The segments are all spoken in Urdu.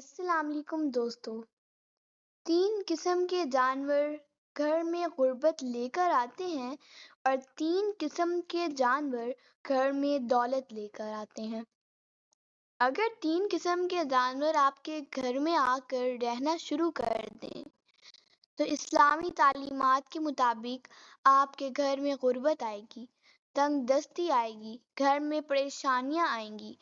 السلام علیکم دوستو۔ 3 قسم کے جانور گھر میں غربت لے کر آتے ہیں اور 3 قسم کے جانور گھر میں دولت لے کر آتے ہیں۔ اگر 3 قسم کے جانور آپ کے گھر میں آ کر رہنا شروع کر دیں تو اسلامی تعلیمات کے مطابق آپ کے گھر میں غربت آئے گی، تنگ دستی آئے گی، گھر میں پریشانیاں آئیں گی،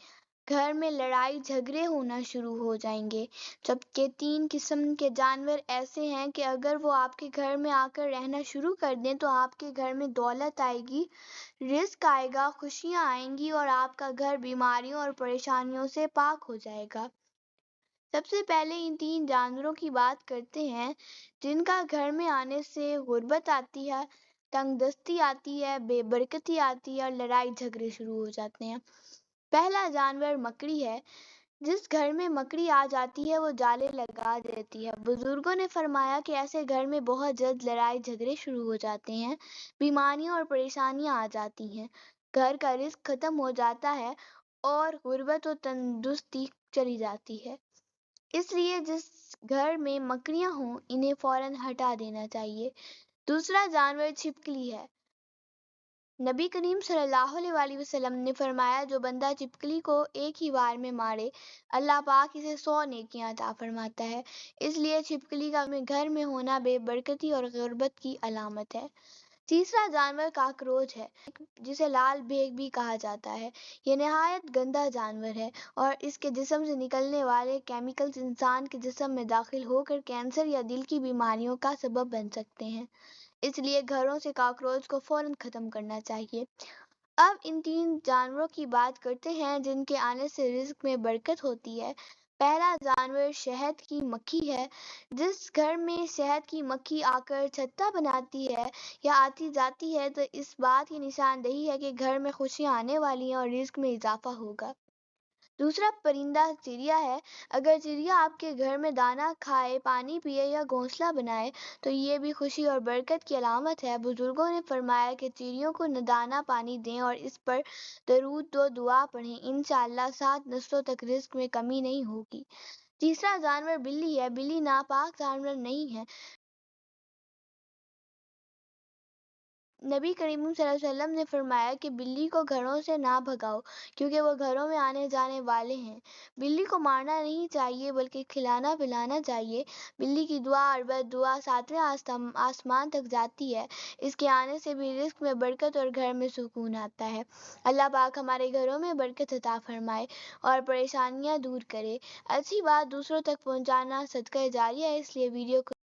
گھر میں لڑائی جھگڑے ہونا شروع ہو جائیں گے۔ جبکہ 3 قسم کے جانور ایسے ہیں کہ اگر وہ آپ کے گھر میں آ کر رہنا شروع کر دیں تو آپ کے گھر میں دولت آئے گی، رزق آئے گا، خوشیاں آئیں گی اور آپ کا گھر بیماریوں اور پریشانیوں سے پاک ہو جائے گا۔ سب سے پہلے ان 3 جانوروں کی بات کرتے ہیں جن کا گھر میں آنے سے غربت آتی ہے، تنگ دستی آتی ہے، بے برکتی آتی ہے اور لڑائی جھگڑے شروع ہو جاتے ہیں۔ پہلا جانور مکڑی ہے۔ جس گھر میں مکڑی آ جاتی ہے وہ جالے لگا دیتی ہے۔ بزرگوں نے فرمایا کہ ایسے گھر میں بہت جلد لڑائی جھگڑے شروع ہو جاتے ہیں، بیماریاں اور پریشانیاں آ جاتی ہیں، گھر کا رزق ختم ہو جاتا ہے اور غربت و تندرستی چلی جاتی ہے۔ اس لیے جس گھر میں مکڑیاں ہوں انہیں فوراً ہٹا دینا چاہیے۔ دوسرا جانور چھپکلی ہے۔ نبی کریم صلی اللہ علیہ وسلم نے فرمایا جو بندہ چھپکلی کو ایک ہی بار میں مارے اللہ پاک اسے 100 نیکیاں عطا فرماتا ہے۔ اس لیے چھپکلی کا گھر میں ہونا بے برکتی اور غربت کی علامت ہے۔ تیسرا جانور کاکروچ ہے جسے لال بھیگ بھی کہا جاتا ہے۔ یہ نہایت گندا جانور ہے اور اس کے جسم سے نکلنے والے کیمیکلز انسان کے جسم میں داخل ہو کر کینسر یا دل کی بیماریوں کا سبب بن سکتے ہیں۔ اس لیے گھروں سے کاکروچ کو فوراً ختم کرنا چاہیے۔ اب ان 3 جانوروں کی بات کرتے ہیں جن کے آنے سے رزق میں برکت ہوتی ہے۔ پہلا جانور شہد کی مکھی ہے۔ جس گھر میں شہد کی مکھی آ کر چھتا بناتی ہے یا آتی جاتی ہے تو اس بات کی نشاندہی ہے کہ گھر میں خوشیاں آنے والی ہیں اور رزق میں اضافہ ہوگا۔ دوسرا پرندہ چڑیا ہے۔ اگر چڑیا آپ کے گھر میں دانہ کھائے، پانی پیے یا گھونسلہ بنائے تو یہ بھی خوشی اور برکت کی علامت ہے۔ بزرگوں نے فرمایا کہ چڑیوں کو دانہ پانی دیں اور اس پر درود و دعا پڑھیں، انشاءاللہ 7 نسلوں تک رزق میں کمی نہیں ہوگی۔ تیسرا جانور بلی ہے۔ بلی ناپاک جانور نہیں ہے۔ نبی کریم صلی اللہ علیہ وسلم نے فرمایا کہ بلی کو گھروں سے نہ بھگاؤ کیونکہ وہ گھروں میں آنے جانے والے ہیں۔ بلی کو مارنا نہیں چاہیے بلکہ کھلانا پلانا چاہیے۔ بلی کی دعا اور بد دعا 7ویں آسمان تک جاتی ہے۔ اس کے آنے سے بھی رزق میں برکت اور گھر میں سکون آتا ہے۔ اللہ پاک ہمارے گھروں میں برکت عطا فرمائے اور پریشانیاں دور کرے۔ اچھی بات دوسروں تک پہنچانا صدقہ جاریہ ہے، اس لیے ویڈیو کو